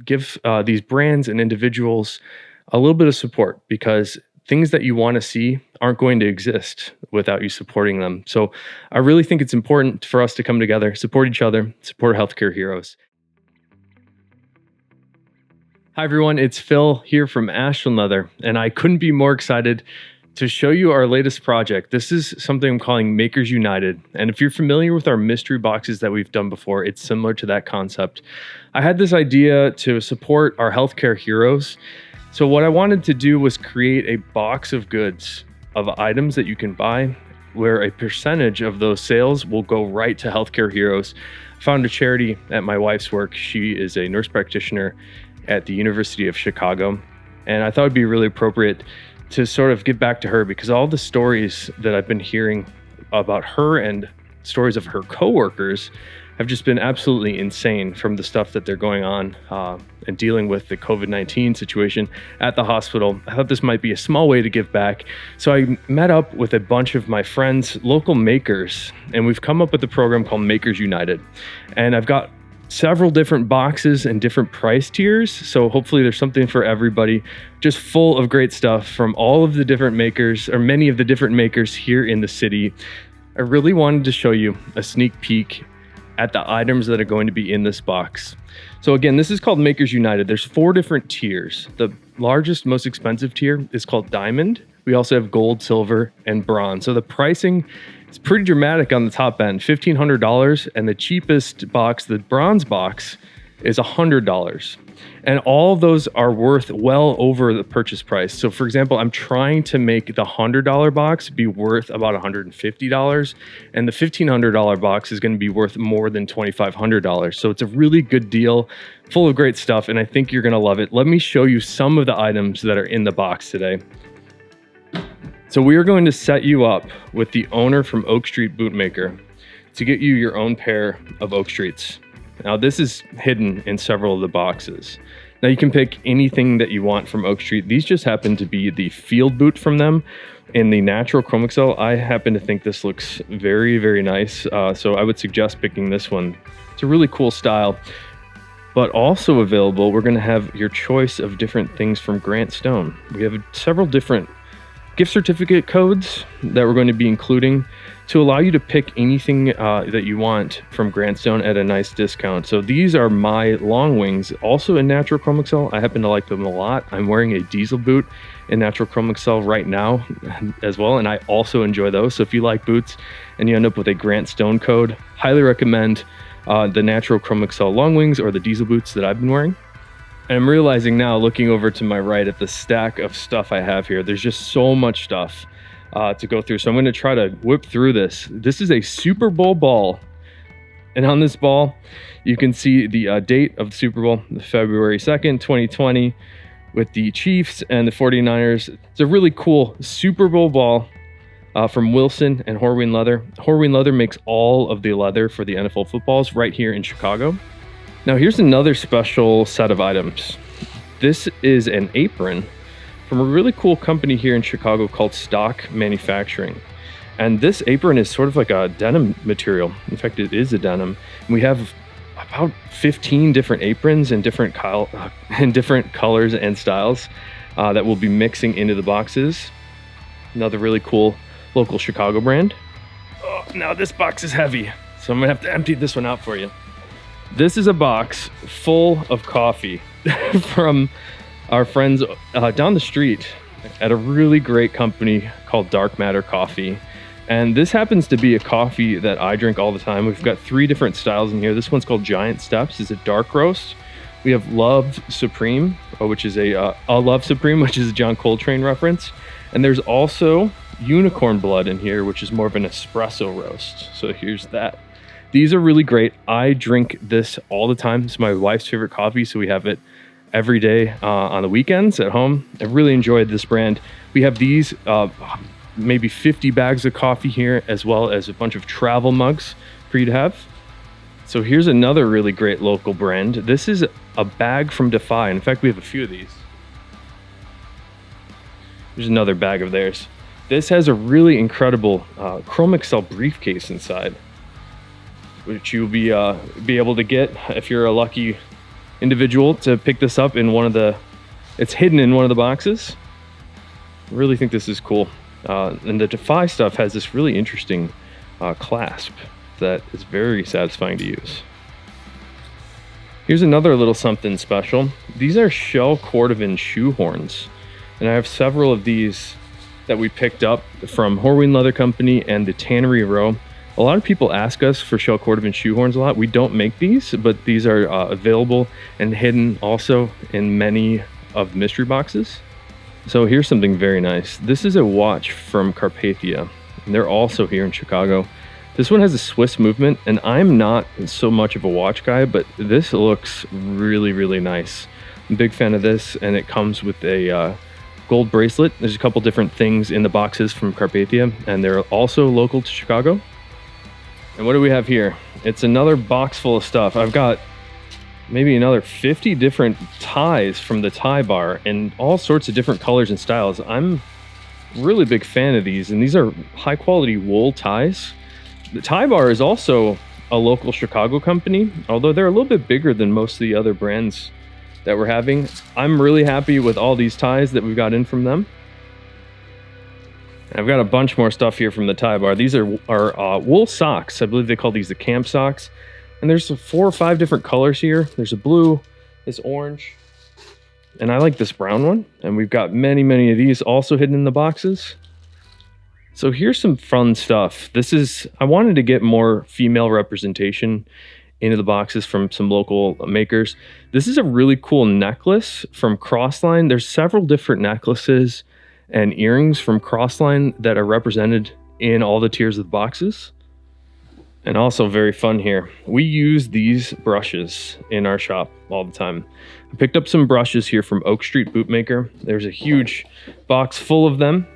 give these brands and individuals a little bit of support, because things that you want to see aren't going to exist without you supporting them. So I really think it's important for us to come together, support each other, support healthcare heroes. Hi, everyone. It's Phil here from Ashland Leather, and I couldn't be more excited to show you our latest project. This is something I'm calling Makers United. And if you're familiar with our mystery boxes that we've done before, it's similar to that concept. I had this idea to support our healthcare heroes. So what I wanted to do was create a box of goods, of items that you can buy, where a percentage of those sales will go right to healthcare heroes. I found a charity at my wife's work. She is a nurse practitioner at the University of Chicago. And I thought it'd be really appropriate to sort of get back to her, because all the stories that I've been hearing about her and stories of her coworkers have just been absolutely insane, from the stuff that they're going on and dealing with the COVID-19 situation at the hospital. I thought this might be a small way to give back. So I met up with a bunch of my friends, local makers, and we've come up with a program called Makers United. And I've got several different boxes and different price tiers. So hopefully there's something for everybody, just full of great stuff from all of the different makers, or many of the different makers here in the city. I really wanted to show you a sneak peek at the items that are going to be in this box. So again, this is called Makers United. There's 4 different tiers. The largest, most expensive tier is called Diamond. We also have Gold, Silver, and Bronze. So the pricing, it's pretty dramatic on the top end, $1,500, and the cheapest box, the Bronze box, is $100. And all of those are worth well over the purchase price. So for example, I'm trying to make the $100 box be worth about $150, and the $1,500 box is going to be worth more than $2,500. So it's a really good deal, full of great stuff, and I think you're going to love it. Let me show you some of the items that are in the box today. So we are going to set you up with the owner from Oak Street Bootmaker to get you your own pair of Oak Streets. Now this is hidden in several of the boxes. Now you can pick anything that you want from Oak Street. These just happen to be the field boot from them in the natural chrome excel. I happen to think this looks very, very nice. So I would suggest picking this one. It's a really cool style. But also available, we're going to have your choice of different things from Grant Stone. We have several different gift certificate codes that we're going to be including to allow you to pick anything that you want from Grant Stone at a nice discount. So these are my long wings, also in natural chrome excel. I happen to like them a lot. I'm wearing a diesel boot in natural chrome excel right now as well, and I also enjoy those. So if you like boots and you end up with a Grant Stone code, highly recommend the natural chrome excel long wings or the diesel boots that I've been wearing. And I'm realizing now, looking over to my right at the stack of stuff I have here, there's just so much stuff to go through. So I'm going to try to whip through this. This is a Super Bowl ball. And on this ball, you can see the date of the Super Bowl, February 2nd, 2020, with the Chiefs and the 49ers. It's a really cool Super Bowl ball from Wilson and Horween Leather. Horween Leather makes all of the leather for the NFL footballs right here in Chicago. Now here's another special set of items. This is an apron from a really cool company here in Chicago called Stock Manufacturing. And this apron is sort of like a denim material. In fact, it is a denim. And we have about 15 different aprons in different colors and styles that we'll be mixing into the boxes. Another really cool local Chicago brand. Oh, now this box is heavy, so I'm gonna have to empty this one out for you. This is a box full of coffee from our friends down the street at a really great company called Dark Matter Coffee. And this happens to be a coffee that I drink all the time. We've got 3 different styles in here. This one's called Giant Steps. It's a dark roast. We have Love Supreme, which is a Love Supreme, which is a John Coltrane reference. And there's also Unicorn Blood in here, which is more of an espresso roast. So here's that. These are really great. I drink this all the time. It's my wife's favorite coffee, so we have it every day on the weekends at home. I really enjoyed this brand. We have these maybe 50 bags of coffee here, as well as a bunch of travel mugs for you to have. So here's another really great local brand. This is a bag from Defy. In fact, we have a few of these. There's another bag of theirs. This has a really incredible chrome excel briefcase inside, which you'll be able to get if you're a lucky individual to pick this up in it's hidden in one of the boxes. I really think this is cool. And the Defy stuff has this really interesting clasp that is very satisfying to use. Here's another little something special. These are shell Cordovan shoehorns, and I have several of these that we picked up from Horween Leather Company and the Tannery Row. A lot of people ask us for shell Cordovan shoehorns a lot. We don't make these, but these are available and hidden also in many of the mystery boxes. So here's something very nice. This is a watch from Carpathia, and they're also here in Chicago. This one has a Swiss movement, and I'm not so much of a watch guy, but this looks really, really nice. I'm a big fan of this, and it comes with a gold bracelet. There's a couple different things in the boxes from Carpathia, and they're also local to Chicago. And what do we have here? It's another box full of stuff. I've got maybe another 50 different ties from the tie bar and all sorts of different colors and styles. I'm really big fan of these, and these are high quality wool ties. The tie bar is also a local Chicago company, although they're a little bit bigger than most of the other brands that we're having. I'm really happy with all these ties that we've got in from them. I've got a bunch more stuff here from the tie bar. These are wool socks. I believe they call these the camp socks. And there's 4 or 5 different colors here. There's a blue, this orange, and I like this brown one. And we've got many, many of these also hidden in the boxes. So here's some fun stuff. I wanted to get more female representation into the boxes from some local makers. This is a really cool necklace from Crossline. There's several different necklaces and earrings from Crossline that are represented in all the tiers of the boxes. And also very fun here, we use these brushes in our shop all the time. I picked up some brushes here from Oak Street Bootmaker. There's a huge box full of them.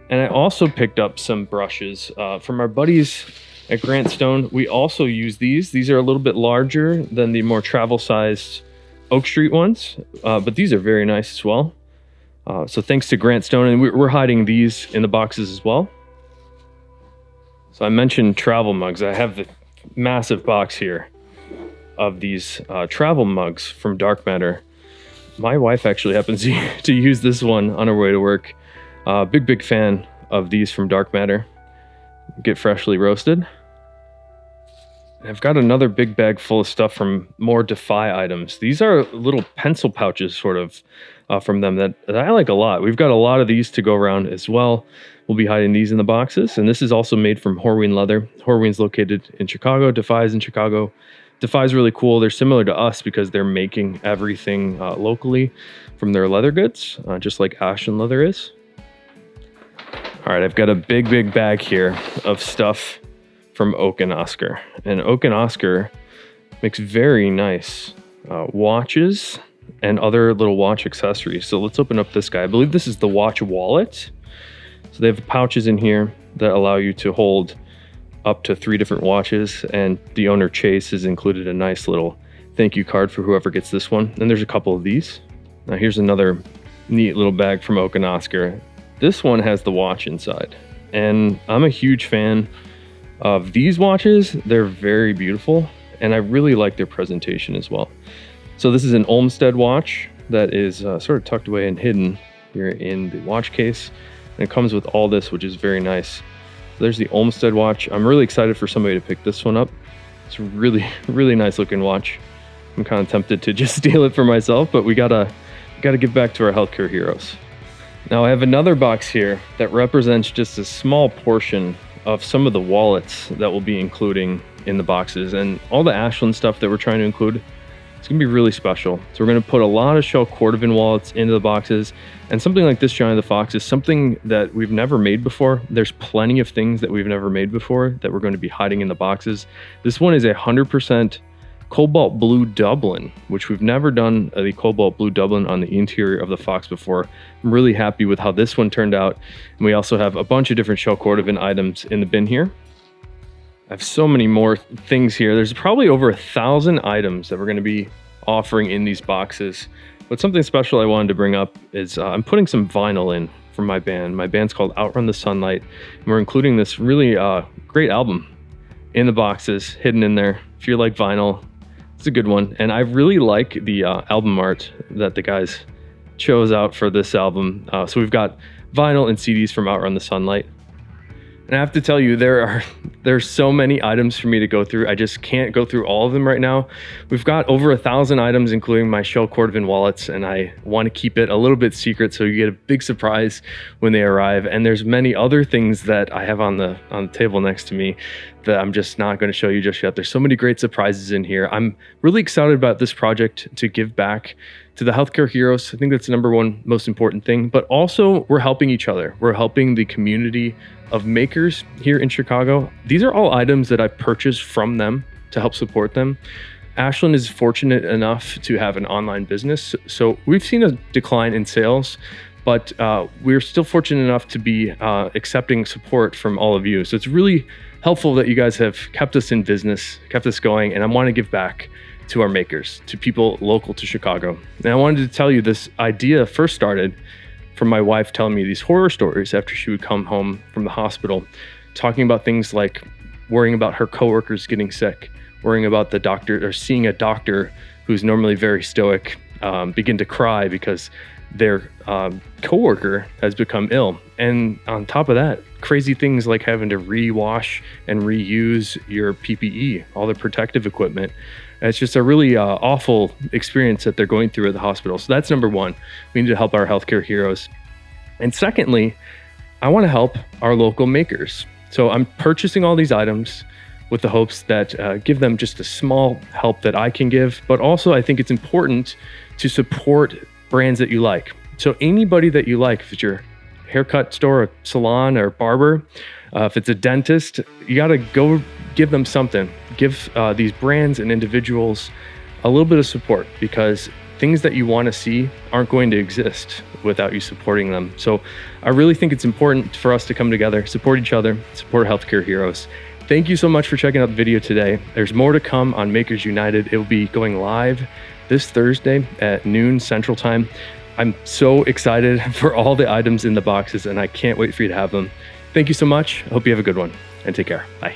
And I also picked up some brushes from our buddies at Grant Stone. We also use these. These are a little bit larger than the more travel-sized Oak Street ones, but these are very nice as well. So thanks to Grant Stone, and we're hiding these in the boxes as well. So I mentioned travel mugs. I have the massive box here of these travel mugs from Dark Matter. My wife actually happens to use this one on her way to work. Big fan of these from Dark Matter. Get freshly roasted. I've got another big bag full of stuff from more Defy items. These are little pencil pouches sort of from them that I like a lot. We've got a lot of these to go around as well. We'll be hiding these in the boxes. And this is also made from Horween Leather. Horween's located in Chicago. Defy's in Chicago. Defy's really cool. They're similar to us because they're making everything locally from their leather goods, just like Ashland Leather is. All right, I've got a big bag here of stuff from Oak and Oscar. And Oak and Oscar makes very nice watches and other little watch accessories. So let's open up this guy. I believe this is the watch wallet. So they have pouches in here that allow you to hold up to 3 different watches, and the owner Chase has included a nice little thank you card for whoever gets this one. And there's a couple of these. Now here's another neat little bag from Oak and Oscar. This one has the watch inside, and I'm a huge fan of these watches. They're very beautiful, and I really like their presentation as well. So this is an Olmsted watch that is sort of tucked away and hidden here in the watch case. And it comes with all this, which is very nice. There's the Olmsted watch. I'm really excited for somebody to pick this one up. It's a really nice looking watch. I'm kind of tempted to just steal it for myself, but we gotta give back to our healthcare heroes. Now I have another box here that represents just a small portion of some of the wallets that we'll be including in the boxes, and all the Ashland stuff that we're trying to include. It's gonna be really special. So we're gonna put a lot of shell Cordovan wallets into the boxes, and something like this Johnny the Fox is something that we've never made before. There's plenty of things that we've never made before that we're going to be hiding in the boxes. This one is 100% cobalt blue Dublin, which we've never done the cobalt blue Dublin on the interior of the Fox before. I'm really happy with how this one turned out. And we also have a bunch of different shell Cordovan items in the bin here. I have so many more things here. There's probably over 1,000 items that we're going to be offering in these boxes. But something special I wanted to bring up is I'm putting some vinyl in from my band. My band's called Outrun the Sunlight, and we're including this really great album in the boxes, hidden in there. If you like vinyl, It's a good one. And I really like the album art that the guys chose out for this album. So we've got vinyl and CDs from Outrun the Sunlight. And I have to tell you, there's so many items for me to go through. I just can't go through all of them right now. We've got over 1,000 items, including my Shell Cordovan wallets, and I want to keep it a little bit secret so you get a big surprise when they arrive. And there's many other things that I have on the table next to me that I'm just not going to show you just yet. There's so many great surprises in here. I'm really excited about this project to give back to the healthcare heroes. I think that's the number one most important thing, but also we're helping each other. We're helping the community of makers here in Chicago. These are all items that I purchased from them to help support them. Ashland is fortunate enough to have an online business, so we've seen a decline in sales, but we're still fortunate enough to be accepting support from all of you. So it's really helpful that you guys have kept us in business, kept us going, and I want to give back to our makers, to people local to Chicago. And I wanted to tell you, this idea first started from my wife telling me these horror stories after she would come home from the hospital, talking about things like worrying about her coworkers getting sick, worrying about the doctor, or seeing a doctor who's normally very stoic begin to cry because their coworker has become ill. And on top of that, crazy things like having to rewash and reuse your PPE, all the protective equipment. It's just a really awful experience that they're going through at the hospital. So that's number one. We need to help our healthcare heroes. And secondly, I want to help our local makers. So I'm purchasing all these items with the hopes that give them just a small help that I can give. But also, I think it's important to support brands that you like. So anybody that you like, if it's your haircut store, a salon, or barber, if it's a dentist, you got to go give them something. Give these brands and individuals a little bit of support, because things that you want to see aren't going to exist without you supporting them. So I really think it's important for us to come together, support each other, support healthcare heroes. Thank you so much for checking out the video today. There's more to come on Makers United. It will be going live this Thursday at noon Central Time. I'm so excited for all the items in the boxes, and I can't wait for you to have them. Thank you so much. I hope you have a good one, and take care. Bye.